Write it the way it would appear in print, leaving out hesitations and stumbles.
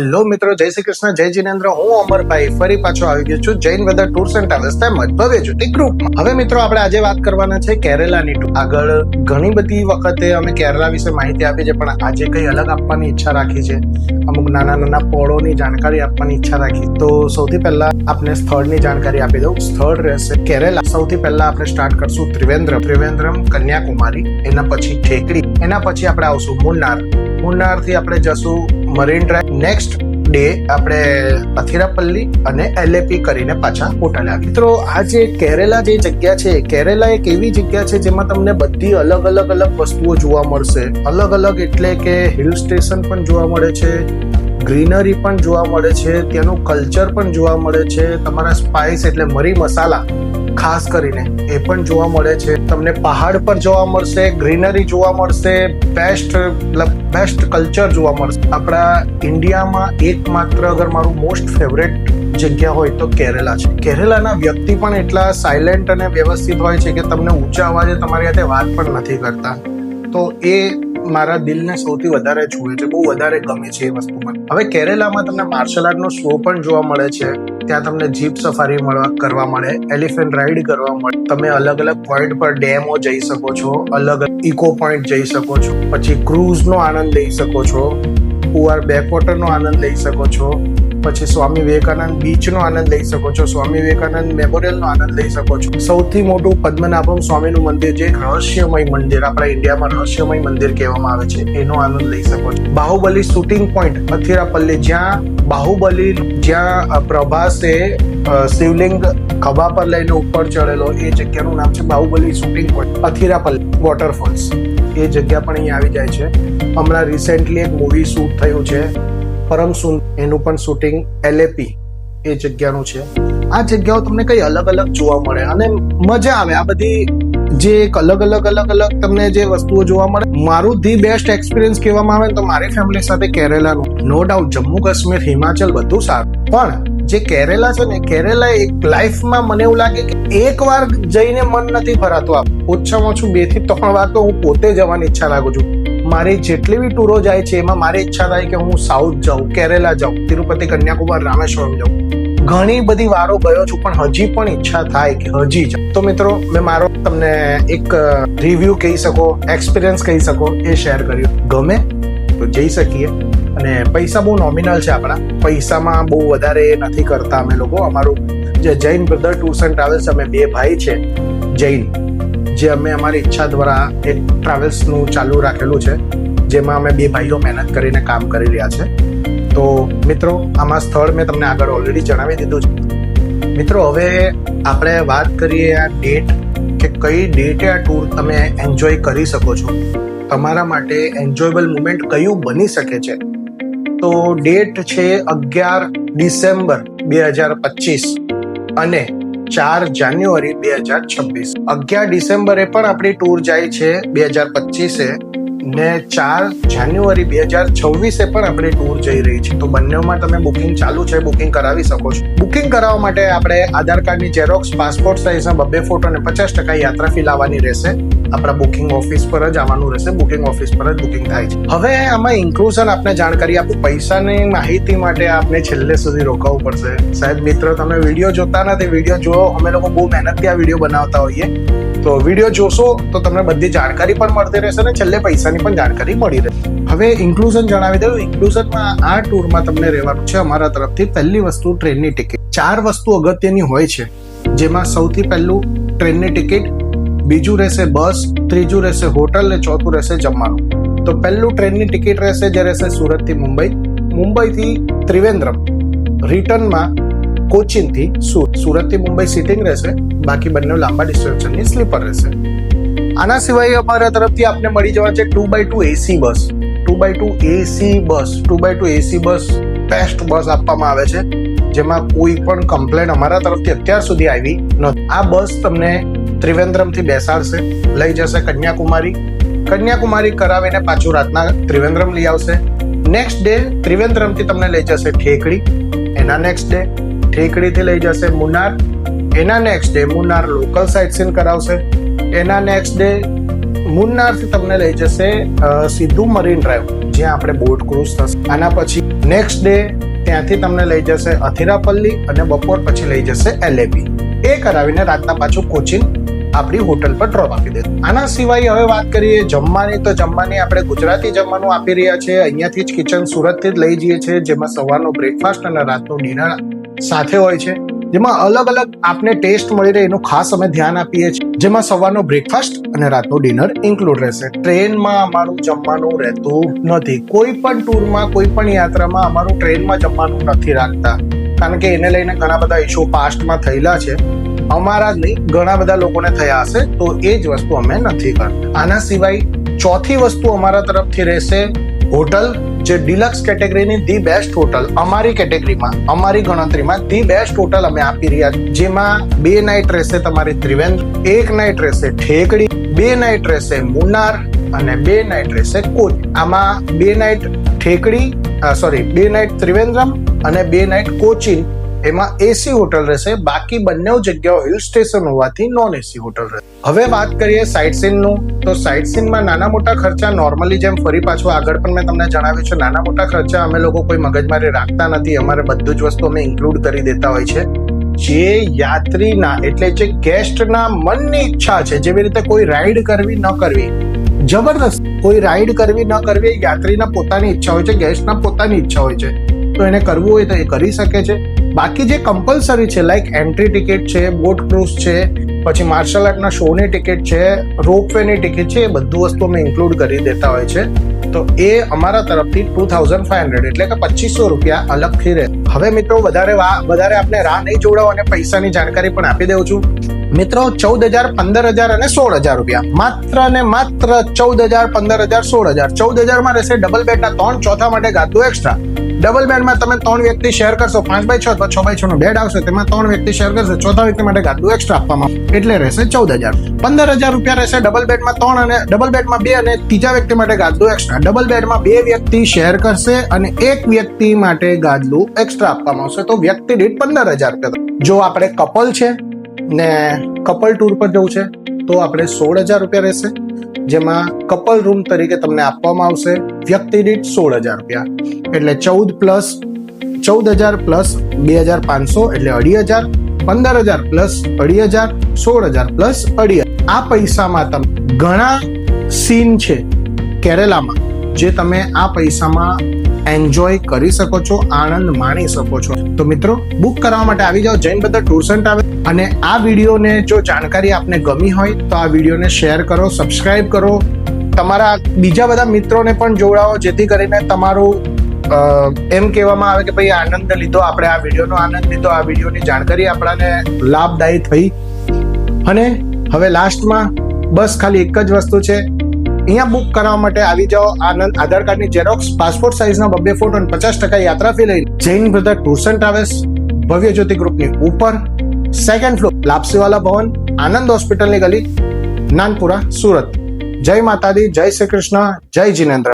Hello મિત્રો, જય શ્રી કૃષ્ણ, જય જીનેન્દ્ર. હું અમરભાઈ ફરી પાછો આવી ગયો છું Jain weather tours and travels તેમજ ભવ્ય જ્યોતિ ગ્રુપમાં. હવે મિત્રો, આપણે આજે વાત કરવાના છે કેરેલાની ટૂર. આગળ ઘણી બધી વખતે અમે કેરલા વિશે માહિતી આપી છે, પણ આજે કઈ અલગ આપવાની ઈચ્છા રાખી છે. અમુક નાના નાના પળોની જાણકારી આપવાની ઈચ્છા રાખી. તો સૌથી પહેલા આપણે સ્થળની જાણકારી આપી દઉં. સ્થળ રહેશે કેરેલા. સૌથી પહેલા આપણે સ્ટાર્ટ કરશું ત્રિવેન્દ્રમ કન્યાકુમારી, એના પછી ઠેકડી, એના પછી આપણે આવશું મુન્નાર થી આપણે જશું મરીન ડ્રાઈવ. નેક્સ્ટ ડે આપણે અથિરાપલ્લી અને એલએપી કરીને પાછા હોટલે આવી. મિત્રો, આ જે કેરેલા જે જગ્યા છે, કેરેલા એક એવી જગ્યા છે જેમાં તમને બધી અલગ વસ્તુઓ જોવા મળશે. અલગ એટલે કે હિલ સ્ટેશન પણ જોવા મળે છે, ગ્રીનરી પણ જોવા મળે છે, ત્યાંનું કલ્ચર પણ જોવા મળે છે, તમારા સ્પાઇસ એટલે મરી મસાલા ખાસ કરીને એ પણ જોવા મળે છે. તમને પહાડ પર જોવા મળશે, ગ્રીનરી જોવા મળશે, બેસ્ટ કલ્ચર જોવા મળશે. આપણા ઇન્ડિયામાં એકમાત્ર અગર મારું મોસ્ટ ફેવરેટ જગ્યા હોય તો કેરેલા છે. કેરેલાના વ્યક્તિ પણ એટલા સાયલેન્ટ અને વ્યવસ્થિત હોય છે કે તમને ઊંચા અવાજે તમારી સાથે વાત પણ નથી કરતા. તો એ મારા દિલને સૌથી વધારે છૂએ છે, બહુ વધારે ગમે છે એ વસ્તુ મને. હવે કેરેલામાં તમને માર્શલ આર્ટનો શો પણ જોવા મળે છે. ત્યાં તમને જીપ સફારી કરવા મળે, એલિફન્ટ રાઈડ કરવા મળે. તમે અલગ પોઈન્ટ પર ડેમો જઈ શકો છો, અલગ ઇકો પોઈન્ટ જઈ શકો છો, પછી ક્રૂઝ નો આનંદ લઈ શકો છો, પુઆર બેકવોટર નો આનંદ લઈ શકો છો, પછી સ્વામી વિવેકાનંદ બીચ નો આનંદ લઈ શકો છો, સ્વામી વિવેકાનંદ મેમોરિયલ નો આનંદ લઈ શકો છો. સૌથી મોટું પદ્મનાભમ સ્વામીનું મંદિર, જે એક રહસ્યમય મંદિર, આપણા ઇન્ડિયામાં રહસ્યમય મંદિર કહેવામાં આવે છે, એનો આનંદ લઈ શકો છો. બાહુબલી શૂટિંગ પોઈન્ટ અથિરાપલ્લી, જ્યાં પ્રભાસે શિવલિંગ ખભા પર લઈને ઉપર ચડેલો, એ જગ્યાનું નામ છે બાહુબલી શૂટિંગ પોઈન્ટ. અથિરાપલ્લી વોટરફોલ્સ, એ જગ્યા પણ અહીંયા આવી જાય છે. હમણાં રિસેન્ટલી એક મૂવી શૂટ થયું છે પરમ સુંદર, એનું પણ શૂટિંગ એલએપી એ જગ્યાનું છે. આ જગ્યાઓ તમને કઈ અલગ જોવા મળે અને મજા આવે. આ બધી જે એક અલગ તમને જે વસ્તુઓ જોવા મળે. મારું ધી બેસ્ટ એક્સપિરિયન્સ કહેવામાં આવે તો મારી ફેમિલી સાથે કેરેલાનું. નો ડાઉટ જમ્મુ કાશ્મીર, હિમાચલ બધું સારું, પણ જે કેરેલા છે ને, કેરેલા એક લાઈફમાં મને એવું લાગે કે એક વાર જઈને મન નથી ભરાતું. ઓછામાં ઓછું 2 થી 3 વાર તો હું પોતે જવાની ઈચ્છા રાખું છું. મારી જેટલી બી ટૂરો જાય છે એમાં મારી ઈચ્છા થાય કે હું સાઉથ જાઉં, કેરેલા જાઉં, તિરુપતિ, કન્યાકુમારી, રામેશ્વરમ જાઉં. ઘણી બધી વારો ગયો છું, પણ હજી પણ ઈચ્છા થાય કે હજી જાઉં. તો મિત્રો, મેં મારો તમને એક રિવ્યુ કહી શકો, એક્સપિરિયન્સ કહી શકો, એ શેર કર્યું. ગમે તો જઈ શકીએ. અને પૈસા બહુ નોમિનલ છે આપણા, પૈસામાં બહુ વધારે નથી કરતા અમે લોકો. અમારું જે Jain brother tours and travels, અમે 2 ભાઈ છે જૈન, જે અમે અમારી ઈચ્છા દ્વારા એક ટ્રાવેલ્સનું ચાલુ રાખેલું છે, જેમાં અમે 2 ભાઈઓ મહેનત કરીને કામ કરી રહ્યા છે. તો મિત્રો, આમાં સ્થળ મેં તમને આગળ ઓલરેડી જણાવી દીધું છે. મિત્રો, હવે આપણે વાત કરીએ આ ડેટ, કે કઈ ડેટે આ ટૂર તમે એન્જોય કરી શકો છો. તમારા માટે એન્જોયબલ મુમેન્ટ કયું બની શકે છે. તો ડેટ છે 11 ડિસેમ્બર 2025 અને 4 જાન્યુઆરી 2026. 11 ડિસેમ્બરે પણ આપણી ટૂર જાય છે 2025 ને 4 જાન્યુઆરી 2026 પણ આપણી ટૂર જઈ રહી છે. તો બંનેમાં તમે બુકિંગ ચાલુ છે, બુકિંગ કરાવી શકો છો. બુકિંગ કરાવવા માટે આપણે આધાર કાર્ડની ઝેરોક્સ, પાસપોર્ટ સાઇઝના 2 ફોટો અને 50% યાત્રા ફી લાવવાની રહેશે. આપણા બુકિંગ ઓફિસ પર જ આવવાનું રહેશે. બુકિંગ ઓફિસ પર જ બુકિંગ થાય છે. હવે આમાં ઇન્ક્લુઝન આપને જાણકારી આપું. પૈસાની માહિતી માટે આપને છેલ્લે સુધી રોકાવવું પડશે. સાહેબ મિત્ર, તમે વિડીયો જોતા નથી, વિડીયો જુઓ. અમે લોકો બહુ મહેનતથી આ વિડીયો બનાવતા હોઈએ, તો વિડીયો જોશો તો તમને બધી જાણકારી પણ મળતી રહેશે અને છેલ્લે પૈસાની પણ જાણકારી મળી રહેશે. હવે ઇન્ક્લુઝન જણાવી દઉં. ઇન્ક્લુઝનમાં આ ટૂરમાં તમને રહેવાનું છે અમારા તરફથી. પહેલી વસ્તુ ટ્રેનની ટિકિટ. 4 વસ્તુ અગત્યની હોય છે, જેમાં સૌથી પહેલું ટ્રેનની ટિકિટ, બીજું રહેશે બસ, ત્રીજું રહેશે હોટલ ને ચોથું રહેશે જમવાનું. તો પહેલું ટ્રેનની ટિકિટ રહેશે, જે રહેશે સુરતથી મુંબઈ, મુંબઈથી ત્રિવેન્દ્રમ, રિટર્નમાં કોચીનથી સુરતથી મુંબઈ સિટિંગ રહેશે, બાકી બંને લાંબા ડિસ્ટન્સની સ્લીપર રહેશે. આના સિવાય અમારા તરફથી આપને મળી જવા છે 2x2 એસી બસ. 2x2 એસી બસ, 2x2 એસી બસ બેસ્ટ બસ આપવામાં આવે છે, જેમાં કોઈ પણ કમ્પ્લેન અમારા તરફથી અત્યાર સુધી આવી નથી. આ બસ તમને ત્રિવેન્દ્રમથી બેસાડશે, લઈ જશે કન્યાકુમારી કરાવીને પાછું રાતના ત્રિવેન્દ્રમ લઈ આવશે. નેક્સ્ટ ડે ત્રિવેન્દ્રમથી તમને લઈ જશે ઠેકડી, એના નેક્સ્ટ ડે ઠેકડીથી લઈ જશે મુન્નાર, એના next day Munnar local site scene કરાવશે, એના નેક્સ્ટ ડે મુન્નારથી તમને લઈ જશે સીધું મરીન ડ્રાઈવ, જ્યાં આપણે બોટ ક્રૂઝ થશે. આના પછી નેક્સ્ટ ડે ત્યાંથી તમને લઈ જશે અથિરાપલ્લી અને બપોર પછી લઈ જશે એલએબી. એ કરાવીને રાતના પાછું કોચીન આપણી હોટલ પર ડ્રોપ આપી દે. આના સિવાય હવે વાત કરીએ જમવાની, તો જમવાની આપણે ગુજરાતી જમવાનું આપી રહ્યા છે. અહીંયાથી જ કિચન સુરતથી જ લઈ જઈએ છીએ, જેમાં સવારનો બ્રેકફાસ્ટ અને રાતનું ડિનર સાથે હોય છે, જેમાં અલગ અલગ આપને ટેસ્ટ મળી રહે એનું ખાસ અમે ધ્યાન આપીએ છીએ, જેમાં સવારનો બ્રેકફાસ્ટ અને રાતનું ડિનર ઇન્ક્લુડ રહેશે. ટ્રેનમાં અમારું જમવાનું રહેતું નથી. કોઈ પણ ટૂરમાં, કોઈ પણ યાત્રામાં અમારું ટ્રેનમાં જમવાનું નથી રાખતા, કારણ કે એને લઈને ઘણા બધા ઇશ્યુ પાસ્ટમાં થયેલા છે. અમારા જ નહીં, ઘણા બધા લોકોને થયા હશે, તો એ જ વસ્તુ અમે નથી કરતા. આના સિવાય ચોથી વસ્તુ અમારા તરફથી રહેશે હોટલ, જે ડિલક્સ કેટેગરીની ધી બેસ્ટ હોટલ અમારી કેટેગરીમાં, અમારી ગણતરીમાં ધી બેસ્ટ હોટલ અમે આપી રહ્યા છીએ, જેમાં 2 નાઇટ રહેશે તમારી ત્રિવેન્દ્ર, 1 નાઇટ રહેશે ઠેકડી, 2 નાઇટ રહેશે મુન્નાર અને 2 નાઇટ રહેશે કોચ. આમાં 2 નાઇટ ઠેકડી, 2 નાઇટ ત્રિવેન્દ્રમ અને 2 નાઇટ કોચીન, એમાં એસી હોટલ રહેશે. બાકી બંને જગ્યાઓ હિલ સ્ટેશન હોવાથી નોન એસી હોટલ રહેશે. હવે વાત કરીએ સાઇટ સીનનું, તો સાઇટ સીનમાં નાના મોટા ખર્ચા નોર્મલી જેમ ફરી પાછું આગળ પણ મેં તમને જણાવ્યું છે, નાના મોટા ખર્ચા અમે લોકો કોઈ મગજમારી રાખતા નથી. અમારે બધું જ વસ્તુ અમે ઇન્ક્લુડ કરી દેતા હોય છે. જે યાત્રીના એટલે જે ગેસ્ટના મનની ઈચ્છા છે, જેવી રીતે કોઈ રાઈડ કરવી ન કરવી, જબરદસ્ત કોઈ રાઈડ કરવી ન કરવી યાત્રીના પોતાની ઈચ્છા હોય છે, ગેસ્ટના પોતાની ઈચ્છા હોય છે, તો એને કરવું હોય તો એ કરી શકે છે. બાકી જે કમ્પલસરી છે, લાઈક એન્ટ્રી ટિકિટ છે, બોટ ક્રૂઝ છે, પછી માર્શલ આર્ટના શોની ટિકિટ છે, રોપવેની ટિકિટ છે, એ બધું વસ્તુ અમે ઇન્ક્લુડ કરી દેતા હોય છે. તો એ અમારા તરફથી 2500 એટલે કે 2500 રૂપિયા અલગથી રહે. હવે મિત્રો વધારે આપણે રાહ નહીં જોડાવો અને પૈસાની જાણકારી પણ આપી દઉં છું. મિત્રો 14,000, 15,000 અને 16,000 રૂપિયા, માત્ર ને માત્ર 14,000, 15,000, 16,000. 14,000 માં રહેશે ડબલ બેડના 3, ચોથા માટે ગાદલું એક્સ્ટ્રા. ડબલ બેડમાં તમે 3 વ્યક્તિ શેર કરશો, 5x6 અથવા 6x6 નો બેડ આવશે, તેમાં 3 વ્યક્તિ શેર કરશે, ચોથા વ્યક્તિ માટે ગાદલું એક્સ્ટ્રા આપવામાં, એટલે રહેશે 14,000. 15,000 રૂપિયા રહેશે ડબલ બેડમાં 3 અને ડબલ બેડમાં 2 અને ત્રીજા વ્યક્તિ માટે ગાદલું એક્સ્ટ્રા. ડબલ બેડમાં 2 વ્યક્તિ શેર કરશે અને 1 વ્યક્તિ માટે ગાદલું એક્સ્ટ્રા આપવામાં આવશે, તો વ્યક્તિ દીઠ 15,000 રૂપિયા. જો આપણે કપલ છે ને કપલ ટૂર પર જવું છે તો આપણે 16,000 રૂપિયા રહેશે, જેમાં કપલ રૂમ તરીકે તમને આપવામાં આવશે વ્યક્તિ દીઠ 16,000 રૂપિયા, એટલે 14,000 પ્લસ 2,500 એટલે 2,500, 15,000 પ્લસ 2,500, 16,000 પ્લસ 2,500. આ પૈસામાં તમે ઘણા સીન છે કેરેલામાં જે તમે આ પૈસામાં એન્જોય કરી શકો છો, આનંદ માણી શકો છો. તો મિત્રો બુક કરવા માટે આવી જાઓ Jain brother tours and travel. અને આ વિડીયોને જો જાણકારી આપને ગમી હોય તો આ વિડીયોને શેર કરો, સબસ્ક્રાઇબ કરો, તમારા બીજા બધા મિત્રોને પણ જોડાવો, જેથી કરીને તમારું એમ કહેવામાં આવે કે ભાઈ આનંદ લીધો, આપણે આ વિડીયોનો આનંદ લીધો, આ વિડીયોની જાણકારી આપણને લાભદાયી થઈ. અને હવે લાસ્ટમાં બસ ખાલી એક જ વસ્તુ છે, અહીંયા બુક કરાવવા માટે આવી જાઓ. આનંદ આધાર કાર્ડની ઝેરોક્સ, પાસપોર્ટ સાઇઝના 2 ફોટો અને 50% યાત્રા ફી લઈને Jain brother tours and travels, ભવ્ય જ્યોતિ ગ્રુપની ઉપર, 2nd ફ્લોર, લાપસીવાલા ભવન, આનંદ હોસ્પિટલની ગલી, નાનપુરા, સુરત. જય માતાજી, જય શ્રી કૃષ્ણ, જય જિનેન્દ્ર.